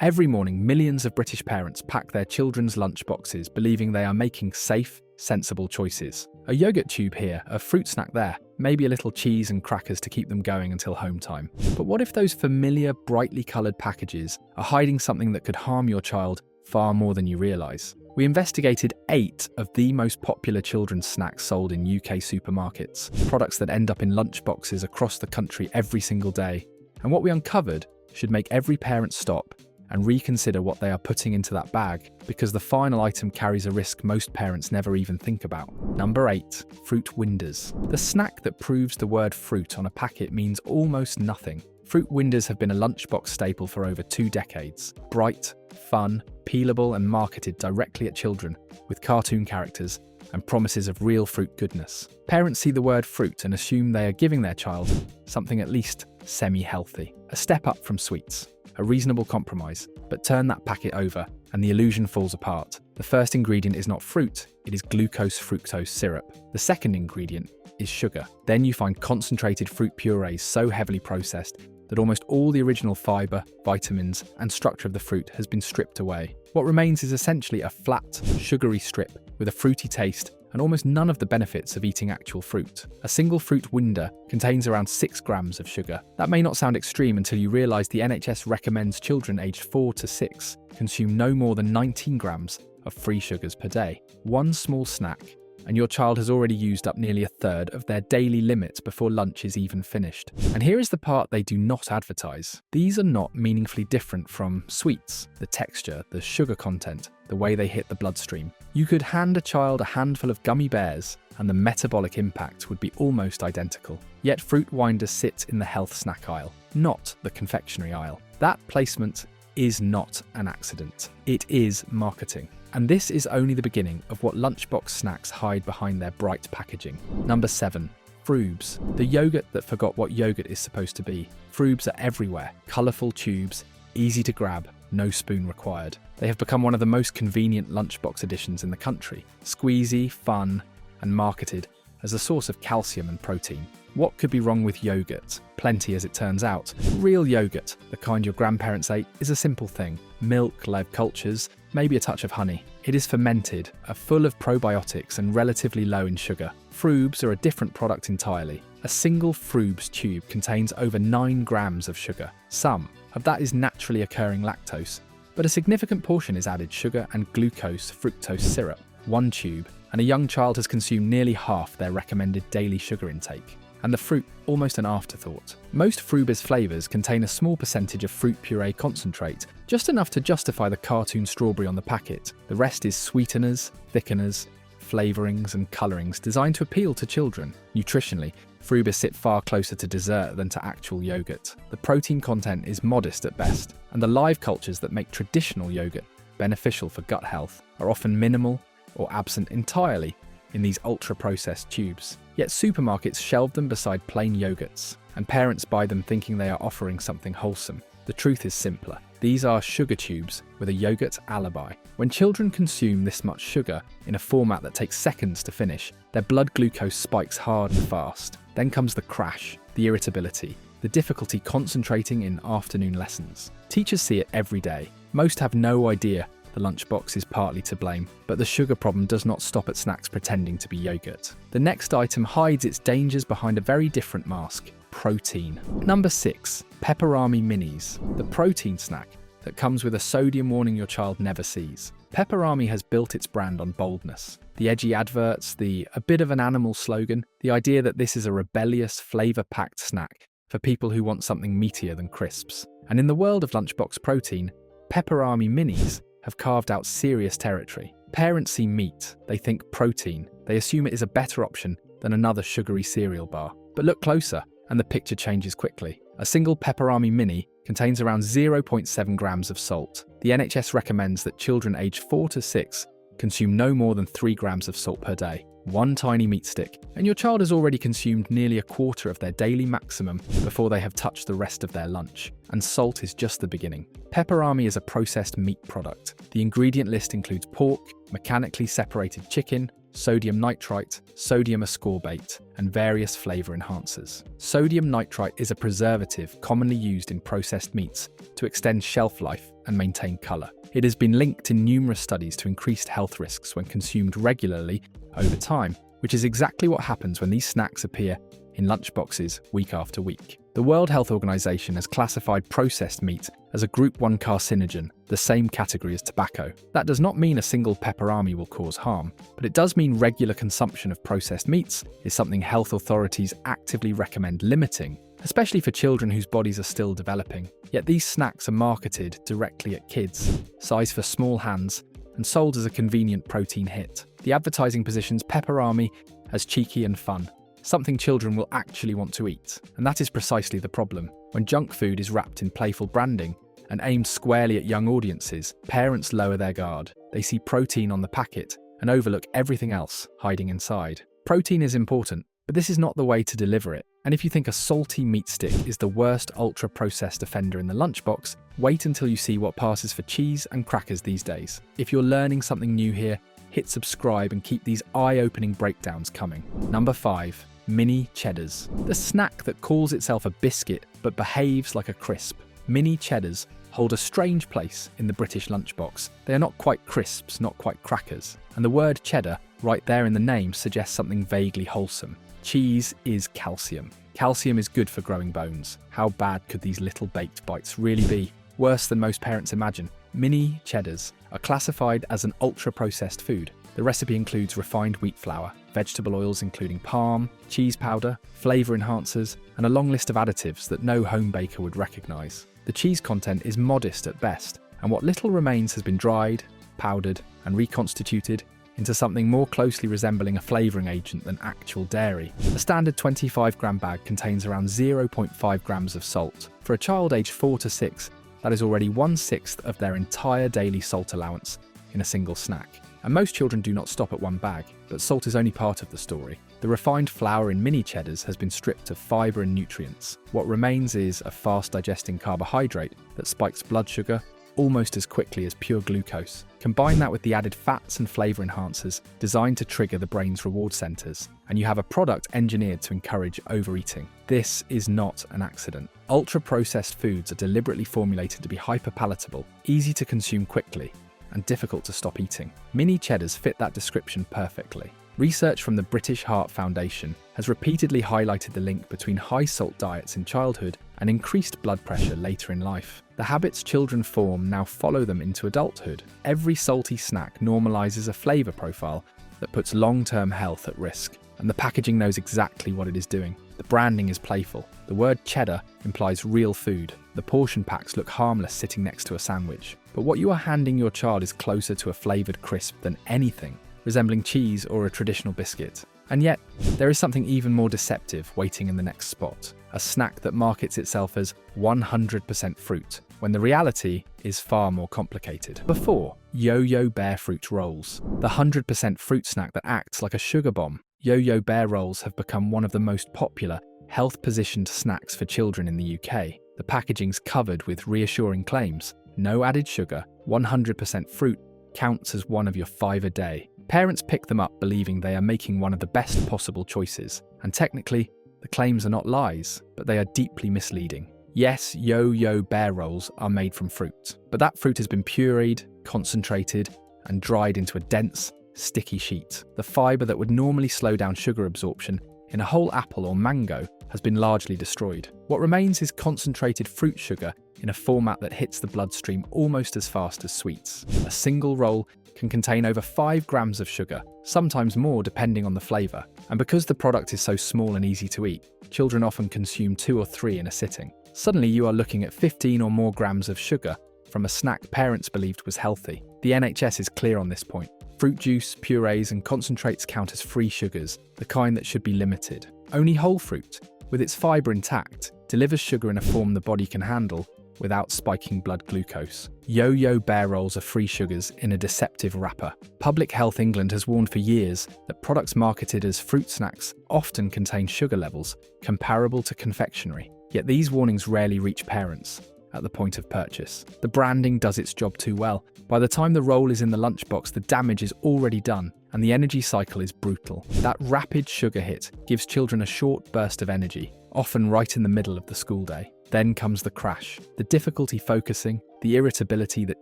Every morning, millions of British parents pack their children's lunchboxes, believing they are making safe, sensible choices. A yogurt tube here, a fruit snack there, maybe a little cheese and crackers to keep them going until home time. But what if those familiar, brightly coloured packages are hiding something that could harm your child far more than you realise? We investigated 8 of the most popular children's snacks sold in UK supermarkets, products that end up in lunchboxes across the country every single day. And what we uncovered should make every parent stop and reconsider what they are putting into that bag, because the final item carries a risk most parents never even think about. Number 8. Fruit Winders. The snack that proves the word fruit on a packet means almost nothing. Fruit Winders have been a lunchbox staple for over 2 decades. Bright, fun, peelable and marketed directly at children, with cartoon characters and promises of real fruit goodness. Parents see the word fruit and assume they are giving their child something at least semi-healthy. A step up from sweets. A reasonable compromise, but turn that packet over and the illusion falls apart. The first ingredient is not fruit, it is glucose-fructose syrup. The second ingredient is sugar. Then you find concentrated fruit purees so heavily processed that almost all the original fibre, vitamins and structure of the fruit has been stripped away. What remains is essentially a flat, sugary strip with a fruity taste and almost none of the benefits of eating actual fruit. A single fruit winder contains around 6 grams of sugar. That may not sound extreme until you realise the NHS recommends children aged 4 to 6 consume no more than 19 grams of free sugars per day. One small snack, and your child has already used up nearly a third of their daily limit before lunch is even finished. And here is the part they do not advertise. These are not meaningfully different from sweets. The texture, the sugar content, the way they hit the bloodstream. You could hand a child a handful of gummy bears and the metabolic impact would be almost identical. Yet fruit winders sit in the health snack aisle, not the confectionery aisle. That placement is not an accident. It is marketing. And this is only the beginning of what lunchbox snacks hide behind their bright packaging. Number 7. Froobs. The yogurt that forgot what yogurt is supposed to be. Froobs are everywhere. Colourful tubes, easy to grab, no spoon required. They have become one of the most convenient lunchbox additions in the country. Squeezy, fun, and marketed as a source of calcium and protein. What could be wrong with yogurt? Plenty, as it turns out. Real yogurt, the kind your grandparents ate, is a simple thing. Milk, live cultures, maybe a touch of honey. It is fermented, are full of probiotics and relatively low in sugar. Froobs are a different product entirely. A single Froobs tube contains over 9 grams of sugar. Some of that is naturally occurring lactose, but a significant portion is added sugar and glucose-fructose syrup. One tube, and a young child has consumed nearly half their recommended daily sugar intake. And the fruit, almost an afterthought. Most Froobs flavours contain a small percentage of fruit puree concentrate, just enough to justify the cartoon strawberry on the packet. The rest is sweeteners, thickeners, flavourings and colourings designed to appeal to children. Nutritionally, Froobs sit far closer to dessert than to actual yogurt. The protein content is modest at best, and the live cultures that make traditional yogurt beneficial for gut health are often minimal or absent entirely in these ultra-processed tubes. Yet supermarkets shelve them beside plain yogurts, and parents buy them thinking they are offering something wholesome. The truth is simpler. These are sugar tubes with a yogurt alibi. When children consume this much sugar in a format that takes seconds to finish, their blood glucose spikes hard and fast. Then comes the crash, the irritability, the difficulty concentrating in afternoon lessons. Teachers see it every day. Most have no idea the lunchbox is partly to blame, but the sugar problem does not stop at snacks pretending to be yogurt. The next item hides its dangers behind a very different mask: protein. Number 6. Pepperami Minis, the protein snack that comes with a sodium warning your child never sees. Pepperami has built its brand on boldness. The edgy adverts, the "a bit of an animal" slogan, the idea that this is a rebellious, flavour-packed snack for people who want something meatier than crisps. And in the world of lunchbox protein, Pepperami Minis have carved out serious territory. Parents see meat, they think protein, they assume it is a better option than another sugary cereal bar. But look closer, and the picture changes quickly. A single Pepperami Mini contains around 0.7 grams of salt. The NHS recommends that children aged 4 to 6 consume no more than 3 grams of salt per day. One tiny meat stick, and your child has already consumed nearly a quarter of their daily maximum before they have touched the rest of their lunch. And salt is just the beginning. Pepperami is a processed meat product. The ingredient list includes pork, mechanically separated chicken, sodium nitrite, sodium ascorbate, and various flavor enhancers. Sodium nitrite is a preservative commonly used in processed meats to extend shelf life and maintain color. It has been linked in numerous studies to increased health risks when consumed regularly over time, which is exactly what happens when these snacks appear in lunchboxes week after week. The World Health Organization has classified processed meat as a Group 1 carcinogen, the same category as tobacco. That does not mean a single pepperami will cause harm, but it does mean regular consumption of processed meats is something health authorities actively recommend limiting, especially for children whose bodies are still developing. Yet these snacks are marketed directly at kids, sized for small hands, and sold as a convenient protein hit. The advertising positions pepperami as cheeky and fun, something children will actually want to eat. And that is precisely the problem. When junk food is wrapped in playful branding and aimed squarely at young audiences, parents lower their guard. They see protein on the packet and overlook everything else hiding inside. Protein is important, but this is not the way to deliver it. And if you think a salty meat stick is the worst ultra-processed offender in the lunchbox, wait until you see what passes for cheese and crackers these days. If you're learning something new here, hit subscribe and keep these eye-opening breakdowns coming. Number 5. Mini cheddars. The snack that calls itself a biscuit but behaves like a crisp. Mini cheddars hold a strange place in the British lunchbox. They are not quite crisps, not quite crackers. And the word cheddar, right there in the name, suggests something vaguely wholesome. Cheese is calcium. Calcium is good for growing bones. How bad could these little baked bites really be? Worse than most parents imagine. Mini cheddars are classified as an ultra-processed food. The recipe includes refined wheat flour, vegetable oils including palm, cheese powder, flavor enhancers, and a long list of additives that no home baker would recognize. The cheese content is modest at best, and what little remains has been dried, powdered, and reconstituted into something more closely resembling a flavoring agent than actual dairy. A standard 25-gram bag contains around 0.5 grams of salt. For a child aged 4 to 6, that is already 1/6 of their entire daily salt allowance in a single snack. And most children do not stop at one bag, but salt is only part of the story. The refined flour in mini cheddars has been stripped of fibre and nutrients. What remains is a fast-digesting carbohydrate that spikes blood sugar almost as quickly as pure glucose. Combine that with the added fats and flavour enhancers designed to trigger the brain's reward centres, and you have a product engineered to encourage overeating. This is not an accident. Ultra-processed foods are deliberately formulated to be hyper-palatable, easy to consume quickly, and difficult to stop eating. Mini cheddars fit that description perfectly. Research from the British Heart Foundation has repeatedly highlighted the link between high-salt diets in childhood and increased blood pressure later in life. The habits children form now follow them into adulthood. Every salty snack normalizes a flavor profile that puts long-term health at risk, and the packaging knows exactly what it is doing. The branding is playful. The word cheddar implies real food. The portion packs look harmless sitting next to a sandwich. But what you are handing your child is closer to a flavored crisp than anything, resembling cheese or a traditional biscuit. And yet, there is something even more deceptive waiting in the next spot. A snack that markets itself as 100% fruit, when the reality is far more complicated. Before, Yo-Yo Bear Fruit Rolls, the 100% fruit snack that acts like a sugar bomb. Yo-Yo Bear Rolls have become one of the most popular, health-positioned snacks for children in the UK. The packaging's covered with reassuring claims. No added sugar, 100% fruit, counts as one of your 5 a day. Parents pick them up believing they are making one of the best possible choices. And technically, the claims are not lies, but they are deeply misleading. Yes, Yo-Yo Bear Rolls are made from fruit, but that fruit has been pureed, concentrated, and dried into a dense, sticky sheet. The fibre that would normally slow down sugar absorption in a whole apple or mango has been largely destroyed. What remains is concentrated fruit sugar in a format that hits the bloodstream almost as fast as sweets. A single roll can contain over 5 grams of sugar, sometimes more depending on the flavour. And because the product is so small and easy to eat, children often consume 2 or 3 in a sitting. Suddenly you are looking at 15 or more grams of sugar from a snack parents believed was healthy. The NHS is clear on this point. Fruit juice, purees and concentrates count as free sugars, the kind that should be limited. Only whole fruit, with its fibre intact, delivers sugar in a form the body can handle without spiking blood glucose. Yo-Yo Bear Rolls are free sugars in a deceptive wrapper. Public Health England has warned for years that products marketed as fruit snacks often contain sugar levels comparable to confectionery. Yet these warnings rarely reach parents at the point of purchase. The branding does its job too well. By the time the roll is in the lunchbox, the damage is already done, and the energy cycle is brutal. That rapid sugar hit gives children a short burst of energy, often right in the middle of the school day. Then comes the crash, the difficulty focusing, the irritability that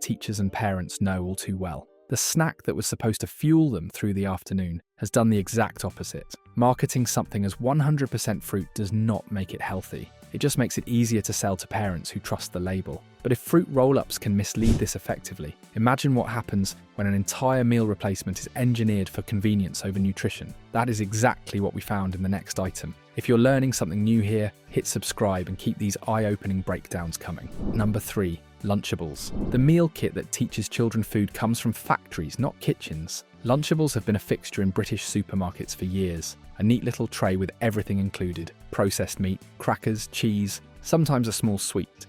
teachers and parents know all too well. The snack that was supposed to fuel them through the afternoon has done the exact opposite. Marketing something as 100% fruit does not make it healthy. It just makes it easier to sell to parents who trust the label. But if fruit roll-ups can mislead this effectively, imagine what happens when an entire meal replacement is engineered for convenience over nutrition. That is exactly what we found in the next item. If you're learning something new here, hit subscribe and keep these eye-opening breakdowns coming. Number 3. Lunchables. The meal kit that teaches children food comes from factories, not kitchens. Lunchables have been a fixture in British supermarkets for years. A neat little tray with everything included. Processed meat, crackers, cheese, sometimes a small sweet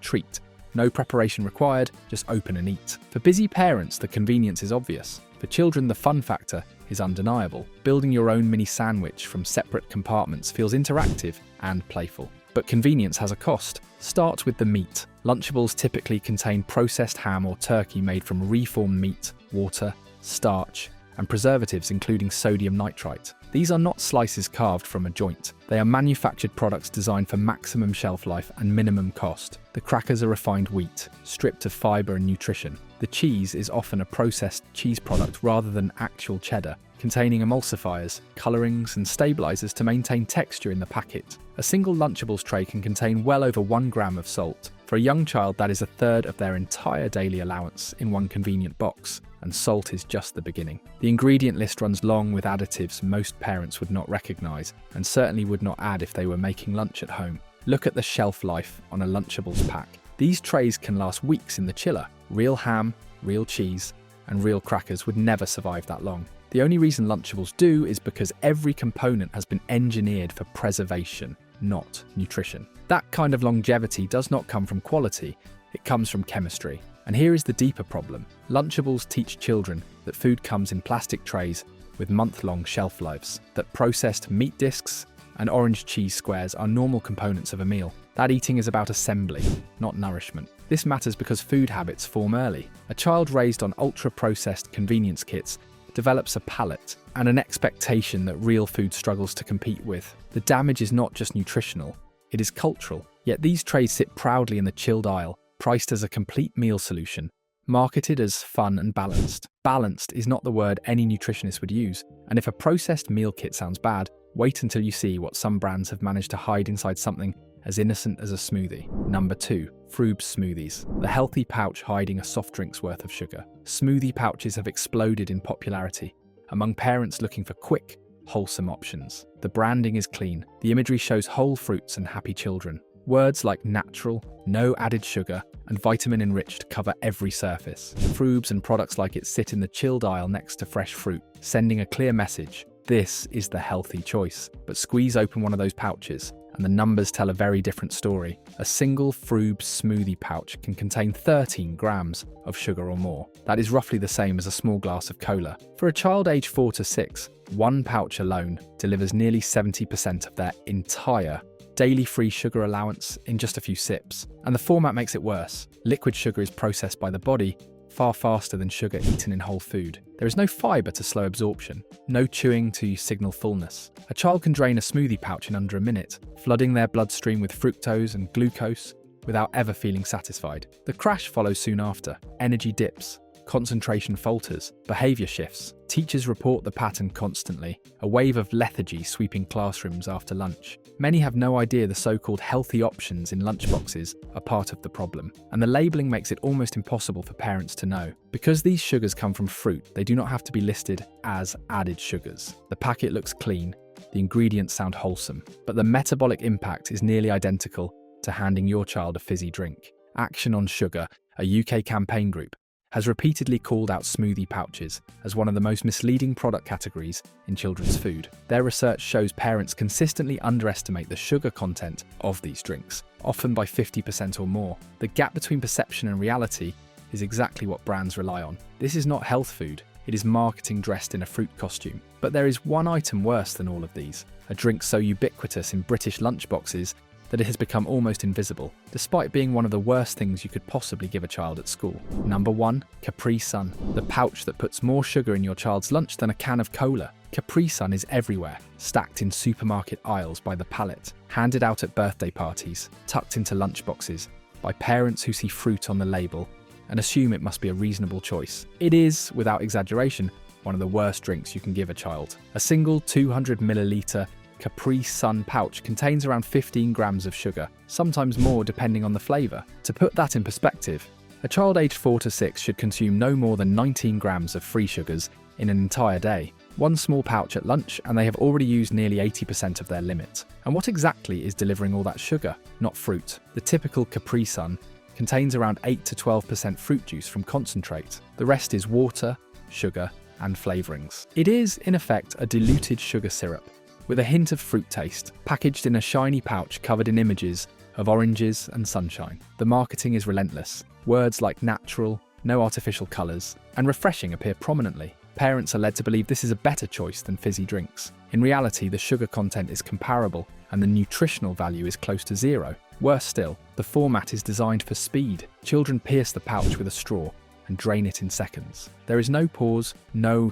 treat. No preparation required, just open and eat. For busy parents, the convenience is obvious. For children, the fun factor is undeniable. Building your own mini sandwich from separate compartments feels interactive and playful. But convenience has a cost. Start with the meat. Lunchables typically contain processed ham or turkey made from reformed meat, water, starch, and preservatives including sodium nitrite. These are not slices carved from a joint. They are manufactured products designed for maximum shelf life and minimum cost. The crackers are refined wheat, stripped of fiber and nutrition. The cheese is often a processed cheese product rather than actual cheddar, containing emulsifiers, colorings, and stabilizers to maintain texture in the packet. A single Lunchables tray can contain well over 1 gram of salt. For a young child, that is a third of their entire daily allowance in one convenient box, and salt is just the beginning. The ingredient list runs long with additives most parents would not recognize, and certainly would not add if they were making lunch at home. Look at the shelf life on a Lunchables pack. These trays can last weeks in the chiller. Real ham, real cheese, and real crackers would never survive that long. The only reason Lunchables do is because every component has been engineered for preservation, not nutrition. That kind of longevity does not come from quality, it comes from chemistry. And here is the deeper problem. Lunchables teach children that food comes in plastic trays with month-long shelf lives, that processed meat discs and orange cheese squares are normal components of a meal. That eating is about assembly, not nourishment. This matters because food habits form early. A child raised on ultra-processed convenience kits develops a palate and an expectation that real food struggles to compete with. The damage is not just nutritional, it is cultural. Yet these trays sit proudly in the chilled aisle, priced as a complete meal solution, marketed as fun and balanced. Balanced is not the word any nutritionist would use, and if a processed meal kit sounds bad, wait until you see what some brands have managed to hide inside something as innocent as a smoothie. Number 2. Froob smoothies. The healthy pouch hiding a soft drink's worth of sugar. Smoothie pouches have exploded in popularity among parents looking for quick, wholesome options. The branding is clean. The imagery shows whole fruits and happy children. Words like natural, no added sugar, and vitamin-enriched cover every surface. Froobs and products like it sit in the chilled aisle next to fresh fruit, sending a clear message. This is the healthy choice. But squeeze open one of those pouches, and the numbers tell a very different story. A single Froob smoothie pouch can contain 13 grams of sugar or more. That is roughly the same as a small glass of cola. For a child aged 4 to 6, one pouch alone delivers nearly 70% of their entire daily free sugar allowance in just a few sips. And the format makes it worse. Liquid sugar is processed by the body far faster than sugar eaten in whole food. There is no fiber to slow absorption, no chewing to signal fullness. A child can drain a smoothie pouch in under a minute, flooding their bloodstream with fructose and glucose without ever feeling satisfied. The crash follows soon after. Energy dips, concentration falters, behavior shifts. Teachers report the pattern constantly, a wave of lethargy sweeping classrooms after lunch. Many have no idea the so-called healthy options in lunchboxes are part of the problem, and the labelling makes it almost impossible for parents to know. Because these sugars come from fruit, they do not have to be listed as added sugars. The packet looks clean, the ingredients sound wholesome, but the metabolic impact is nearly identical to handing your child a fizzy drink. Action on Sugar, a UK campaign group, has repeatedly called out smoothie pouches as one of the most misleading product categories in children's food. Their research shows parents consistently underestimate the sugar content of these drinks, often by 50% or more. The gap between perception and reality is exactly what brands rely on. This is not health food, it is marketing dressed in a fruit costume. But there is one item worse than all of these, a drink so ubiquitous in British lunchboxes that it has become almost invisible, despite being one of the worst things you could possibly give a child at school. Number 1. Capri Sun, the pouch that puts more sugar in your child's lunch than a can of cola. Capri Sun is everywhere, stacked in supermarket aisles by the pallet, handed out at birthday parties, tucked into lunchboxes, by parents who see fruit on the label and assume it must be a reasonable choice. It is, without exaggeration, one of the worst drinks you can give a child. A single 200 milliliter Capri Sun pouch contains around 15 grams of sugar, sometimes more depending on the flavor. To put that in perspective, a child aged 4 to 6 should consume no more than 19 grams of free sugars in an entire day. One small pouch at lunch and they have already used nearly 80% of their limit. And what exactly is delivering all that sugar? Not fruit. The typical Capri Sun contains around 8 to 12% fruit juice from concentrate. The rest is water, sugar, and flavorings. It is, in effect, a diluted sugar syrup, with a hint of fruit taste, packaged in a shiny pouch covered in images of oranges and sunshine. The marketing is relentless. Words like natural, no artificial colours, and refreshing appear prominently. Parents are led to believe this is a better choice than fizzy drinks. In reality, the sugar content is comparable, and the nutritional value is close to zero. Worse still, the format is designed for speed. Children pierce the pouch with a straw and drain it in seconds. There is no pause, no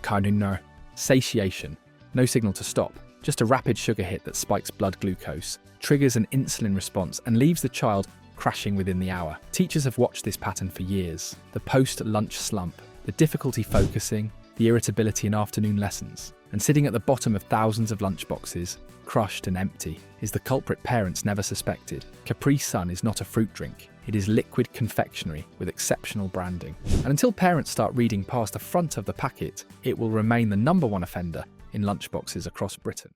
satiation, no signal to stop. Just a rapid sugar hit that spikes blood glucose, triggers an insulin response, and leaves the child crashing within the hour. Teachers have watched this pattern for years. The post-lunch slump, the difficulty focusing, the irritability in afternoon lessons, and sitting at the bottom of thousands of lunchboxes, crushed and empty, is the culprit parents never suspected. Capri Sun is not a fruit drink. It is liquid confectionery with exceptional branding. And until parents start reading past the front of the packet, it will remain the #1 offender in lunchboxes across Britain.